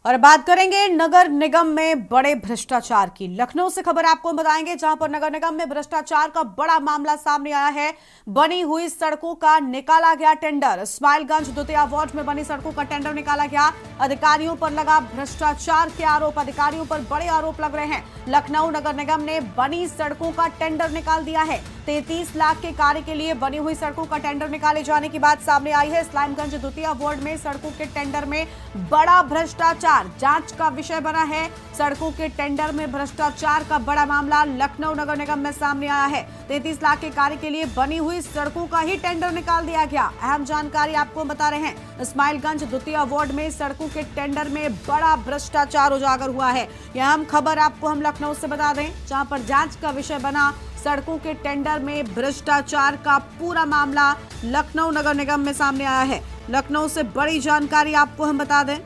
और बात करेंगे नगर निगम में बड़े भ्रष्टाचार की। लखनऊ से खबर आपको बताएंगे, जहां पर नगर निगम में भ्रष्टाचार का बड़ा मामला सामने आया है। बनी हुई सड़कों का निकाला गया टेंडर। इस्माइलगंज द्वितीय वार्ड में बनी सड़कों का टेंडर निकाला गया। अधिकारियों पर लगा भ्रष्टाचार के आरोप। अधिकारियों पर बड़े आरोप लग रहे हैं। लखनऊ नगर निगम ने बनी सड़कों का टेंडर निकाल दिया है। 33 लाख के कार्य के लिए बनी हुई सड़कों का टेंडर निकाले जाने की बात सामने आई है। इस्माइलगंज द्वितीय वार्ड में सड़कों के टेंडर में बड़ा भ्रष्टाचार जांच का विषय बना है। सड़कों के टेंडर में भ्रष्टाचार का बड़ा मामला लखनऊ नगर निगम में सामने आया है। 33 लाख के कार्य के लिए बनी हुई सड़कों का ही टेंडर निकाल दिया गया। अहम जानकारी आपको बता रहे हैं। इस्माइलगंज द्वितीय वार्ड में सड़कों के टेंडर में बड़ा भ्रष्टाचार उजागर हुआ है। यह अहम खबर आपको हम लखनऊ से बता दें, जहां पर जांच का विषय बना सड़कों के टेंडर में भ्रष्टाचार का पूरा मामला लखनऊ नगर निगम में सामने आया है। लखनऊ से बड़ी जानकारी आपको हम बता दें।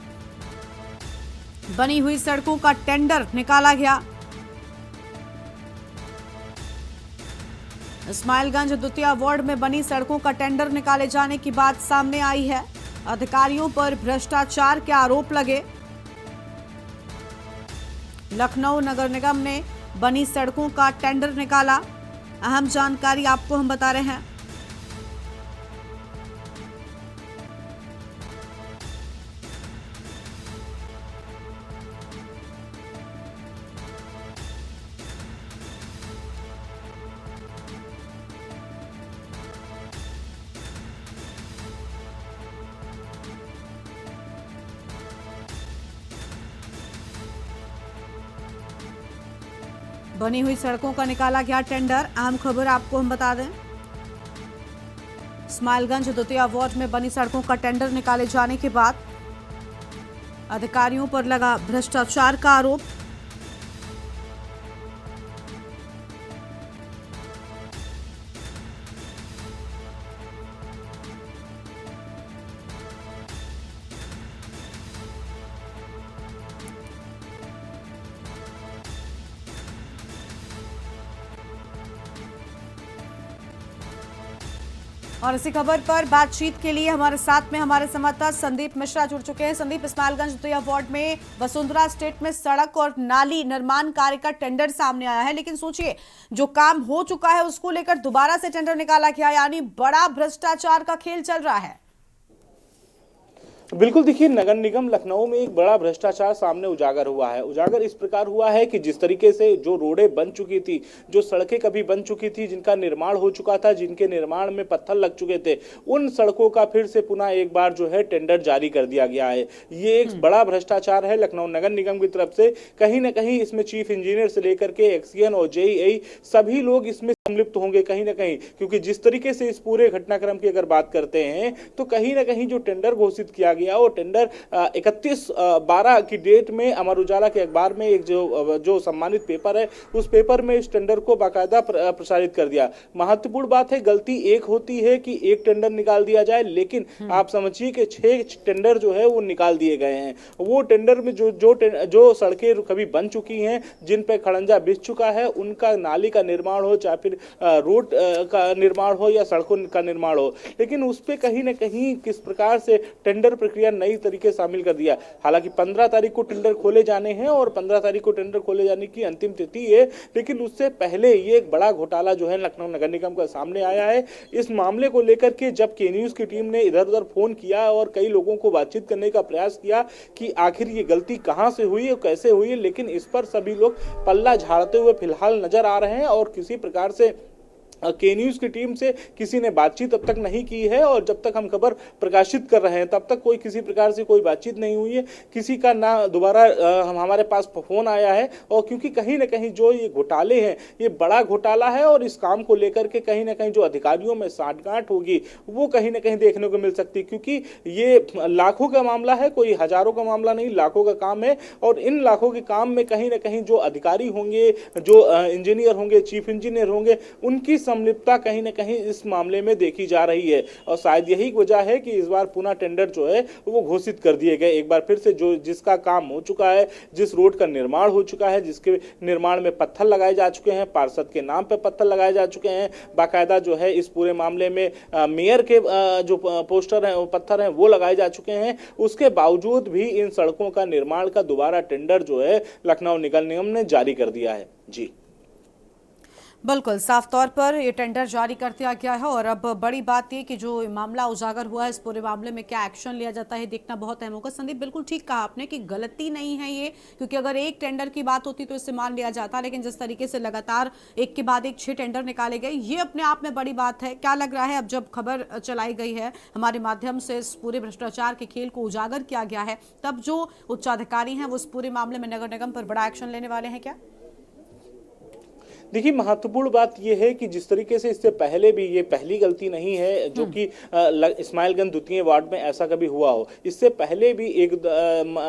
बनी हुई सड़कों का टेंडर निकाला गया। इस्माइलगंज द्वितीय वार्ड में बनी सड़कों का टेंडर निकाले जाने की बात सामने आई है। अधिकारियों पर भ्रष्टाचार के आरोप लगे। लखनऊ नगर निगम ने बनी सड़कों का टेंडर निकाला। अहम जानकारी आपको हम बता रहे हैं। बनी हुई सड़कों का निकाला गया टेंडर। अहम खबर आपको हम बता दें। इस्माइलगंज द्वितीय वार्ड में बनी सड़कों का टेंडर निकाले जाने के बाद अधिकारियों पर लगा भ्रष्टाचार का आरोप। और इसी खबर पर बातचीत के लिए हमारे साथ में हमारे संवाददाता संदीप मिश्रा जुड़ चुके हैं। संदीप, इस्माइलगंज द्वितीय वार्ड में वसुंधरा स्टेट में सड़क और नाली निर्माण कार्य का टेंडर सामने आया है, लेकिन सोचिए जो काम हो चुका है उसको लेकर दोबारा से टेंडर निकाला गया, यानी बड़ा भ्रष्टाचार का खेल चल रहा है। बिल्कुल, देखिए नगर निगम लखनऊ में एक बड़ा भ्रष्टाचार सामने उजागर हुआ है। उजागर इस प्रकार हुआ है कि जिस तरीके से जो रोडें बन चुकी थी, जो सड़कें कभी बन चुकी थी, जिनका निर्माण हो चुका था, जिनके निर्माण में पत्थर लग चुके थे, उन सड़कों का फिर से पुनः एक बार जो है टेंडर जारी कर दिया गया है। ये एक बड़ा भ्रष्टाचार है लखनऊ नगर निगम की तरफ से। कहीं ना कहीं इसमें चीफ इंजीनियर से लेकर के एक्सीएन और जेईई सभी लोग इसमें संलिप्त होंगे कहीं ना कहीं, क्योंकि जिस तरीके से इस पूरे घटनाक्रम की अगर बात करते हैं तो कहीं ना कहीं जो टेंडर घोषित किया गया वो टेंडर 31/12 की डेट में अमर उजाला के अखबार में एक जो सम्मानित पेपर है उस पेपर में इस टेंडर को बाकायदा प्रसारित कर दिया। महत्वपूर्ण बात है, गलती एक होती है कि एक टेंडर निकाल दिया जाए, लेकिन आप समझिए कि 6 टेंडर जो है वो निकाल दिए गए हैं। वो टेंडर में जो सड़कें कभी बन चुकी हैं, जिन पे खड़ंजा बिछ चुका है, उनका नाली का निर्माण हो, चाहे फिर रोड का निर्माण हो या सड़कों का निर्माण हो, लेकिन उस पे कहीं ना कहीं किस प्रकार से टेंडर प्रक्रिया नई तरीके शामिल कर दिया। हालांकि 15 तारीख को टेंडर खोले जाने हैं और 15 तारीख को टेंडर खोले जाने की अंतिम तिथि है, लेकिन उससे पहले ये एक बड़ा घोटाला जो है लखनऊ नगर निगम का सामने आया है। इस मामले को लेकर के जब के न्यूज की टीम ने इधर उधर फोन किया और कई लोगों को बातचीत करने का प्रयास किया कि आखिर ये गलती कहां से हुई है, कैसे हुई है, लेकिन इस पर सभी लोग पल्ला झाड़ते हुए फिलहाल नजर आ रहे हैं और किसी प्रकार से के न्यूज की टीम से किसी ने बातचीत अब तक नहीं की है। और जब तक हम खबर प्रकाशित कर रहे हैं तब तक कोई किसी प्रकार से कोई बातचीत नहीं हुई है, किसी का ना दोबारा हमारे पास फोन आया है। और क्योंकि कहीं ना कहीं जो ये घोटाले हैं, ये बड़ा घोटाला है और इस काम को लेकर के कहीं ना कहीं जो अधिकारियों में साठगांठ होगी वो कहीं ना कहीं देखने को मिल सकती है, क्योंकि ये लाखों का मामला है, कोई हजारों का मामला नहीं, लाखों का काम है। और इन लाखों के काम में कहीं ना कहीं जो अधिकारी होंगे, जो इंजीनियर होंगे, चीफ इंजीनियर होंगे, उनकी संलिप्तता कहीं ना कहीं इस मामले में देखी जा रही है और शायद यही वजह है कि इस बार पुनः टेंडर जो है वो घोषित कर दिए गए। एक बार फिर से जो जिसका काम हो चुका है, जिस रोड का निर्माण हो चुका है, जिसके निर्माण में पत्थर लगाए जा चुके हैं, पार्षद के नाम पर पत्थर लगाए जा चुके हैं, बाकायदा जो है इस पूरे मामले में मेयर के जो पोस्टर हैं, पत्थर हैं, वो लगाए जा चुके हैं, उसके बावजूद भी इन सड़कों का निर्माण का दोबारा टेंडर जो है लखनऊ निगम ने जारी कर दिया है। जी बिल्कुल, साफ तौर पर ये टेंडर जारी कर दिया गया है और अब बड़ी बात ये कि जो मामला उजागर हुआ है, इस पूरे मामले में क्या एक्शन लिया जाता है देखना बहुत अहम होगा। संदीप, बिल्कुल ठीक कहा आपने कि गलती नहीं है ये, क्योंकि अगर एक टेंडर की बात होती तो इसे मान लिया जाता, लेकिन जिस तरीके से लगातार एक के बाद एक 6 टेंडर निकाले गए, ये अपने आप में बड़ी बात है। क्या लग रहा है अब जब खबर चलाई गई है हमारे माध्यम से, इस पूरे भ्रष्टाचार के खेल को उजागर किया गया है, तब जो उच्चाधिकारी हैं वो इस पूरे मामले में नगर निगम पर बड़ा एक्शन लेने वाले हैं क्या? देखिए, महत्वपूर्ण बात यह है कि जिस तरीके से इससे पहले भी ये पहली गलती नहीं है जो कि इस्माइलगंज द्वितीय वार्ड में ऐसा कभी हुआ हो। इससे पहले भी एक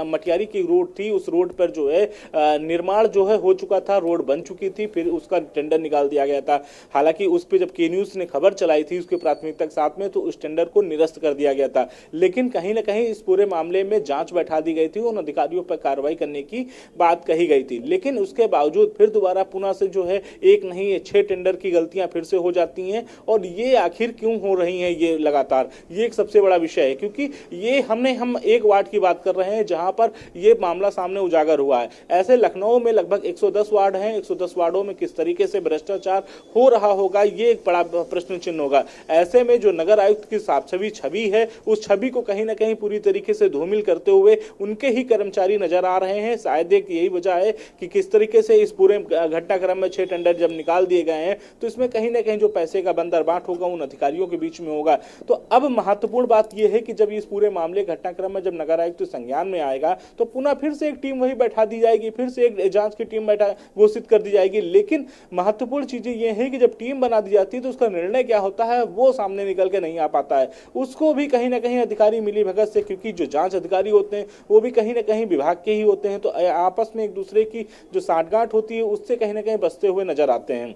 मटियारी की रोड थी, उस रोड पर जो है निर्माण जो है हो चुका था, रोड बन चुकी थी, फिर उसका टेंडर निकाल दिया गया था। हालांकि उस पर जब के न्यूज़ ने खबर चलाई थी उसके प्राथमिकता के साथ में, तो उस टेंडर को निरस्त कर दिया गया था। लेकिन कहीं ना कहीं इस पूरे मामले में जांच बैठा दी गई थी, उन अधिकारियों पर कार्रवाई करने की बात कही गई थी। लेकिन उसके बावजूद फिर दोबारा पुनः से जो है एक नहीं है 6 टेंडर की गलतियां फिर से हो जाती हैं। और ये आखिर क्यों हो रही हैं ये लगातार, ये एक सबसे बड़ा विषय है, क्योंकि ये हम एक वार्ड की बात कर रहे हैं जहां पर ये मामला सामने उजागर हुआ है। ऐसे लखनऊ में लगभग 110 वार्ड हैं, 110 वार्डों में किस तरीके से भ्रष्टाचार हो रहा होगा, ये एक बड़ा प्रश्न चिन्ह होगा। ऐसे में जो नगर आयुक्त की साफ छवि है, उस छवि को कहीं ना कहीं पूरी तरीके से धूमिल करते हुए उनके ही कर्मचारी नजर आ रहे हैं। शायद एक यही वजह है कि किस तरीके से इस पूरे घटनाक्रम में 6 टेंडर जब निकाल दिए गए हैं, तो इसमें कहीं ना कहीं जो पैसे का बंदरबाट होगा उन अधिकारियों के बीच में होगा। तो अब महत्वपूर्ण बात यह है कि जब इस पूरे मामले घटनाक्रम में जब नगर आयुक्त संज्ञान में आएगा, तो पुनः फिर से एक टीम वही बैठा दी जाएगी, फिर से एक जांच की टीम घोषित कर दी जाएगी। लेकिन महत्वपूर्ण चीजें यह है कि जब टीम बना दी जाती है तो उसका निर्णय क्या होता है वो सामने निकल के नहीं आ पाता है। उसको भी कहीं ना कहीं अधिकारी मिली भगत से, क्योंकि जो जांच अधिकारी होते हैं वो भी कहीं ना कहीं विभाग के ही होते हैं, तो आपस में एक दूसरे की जो साठगांठ होती है उससे कहीं ना कहीं बचते हुए नजर आते हैं।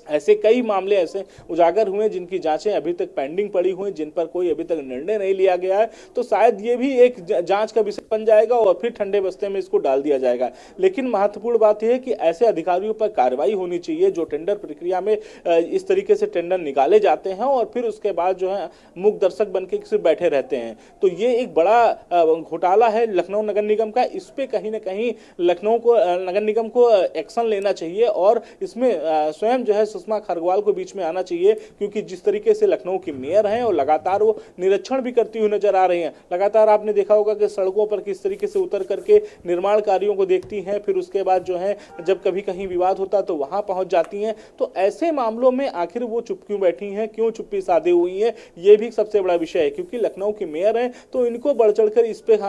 ऐसे कई मामले ऐसे उजागर हुए जिनकी जांचें अभी तक पेंडिंग पड़ी हुई, जिन पर कोई अभी तक निर्णय नहीं लिया गया है। तो शायद ये भी एक जांच का विषय बन जाएगा और फिर ठंडे बस्ते में इसको डाल दिया जाएगा। लेकिन महत्वपूर्ण बात यह है कि ऐसे अधिकारियों पर कार्रवाई होनी चाहिए जो टेंडर प्रक्रिया में इस तरीके से टेंडर निकाले जाते हैं और फिर उसके बाद जो है मूक दर्शक बन के सिर्फ बैठे रहते हैं। तो ये एक बड़ा घोटाला है लखनऊ नगर निगम का। इस पे कहीं ना कहीं लखनऊ को नगर निगम को एक्शन लेना चाहिए और इसमें स्वयं जो है सुषमा खरगवाल को बीच में आना चाहिए, क्योंकि जिस तरीके से लखनऊ की मेयर हैं और लगातार वो निरीक्षण भी करती हुई नजर आ रही हैं। लगातार आपने देखा होगा कि सड़कों पर किस तरीके से उतर करके निर्माण कार्यों को देखती हैं, फिर उसके बाद जो है जब कभी कहीं विवाद होता तो वहां पहुंच जाती हैं। तो ऐसे मामलों में आखिर वो चुप क्यों बैठी हैं, क्यों चुप्पी साधे हुई हैं, ये भी सबसे बड़ा विषय है। क्योंकि लखनऊ की मेयर है तो इनको बढ़ चढ़कर इस पे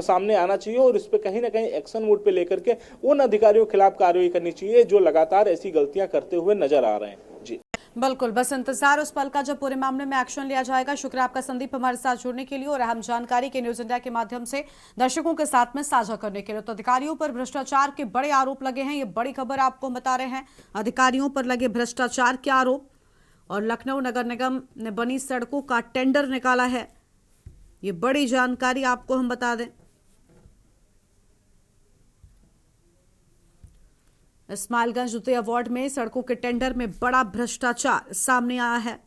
सामने आना चाहिए और इस पे कहीं ना कहीं एक्शन मोड पे लेकर के उन अधिकारियों के खिलाफ कार्रवाई करनी चाहिए जो लगातार ऐसी गलतियां करते हुए नजर आ रहे हैं। जी बिल्कुल, बस इंतजार उस पल का जब पूरे मामले में एक्शन लिया जाएगा। शुक्रिया आपका संदीप हमारे साथ जुड़ने के लिए और अहम जानकारी के न्यूज इंडिया के माध्यम से दर्शकों के साथ में साझा करने के लिए। तो अधिकारियों पर भ्रष्टाचार के बड़े आरोप लगे हैं, ये बड़ी खबर आपको बता रहे हैं। अधिकारियों पर लगे भ्रष्टाचार के आरोप और लखनऊ नगर निगम ने बनी सड़कों का टेंडर निकाला है, ये बड़ी जानकारी आपको हम बता दें। इस्माइलगंज द्वितीय वार्ड में सड़कों के टेंडर में बड़ा भ्रष्टाचार सामने आया है।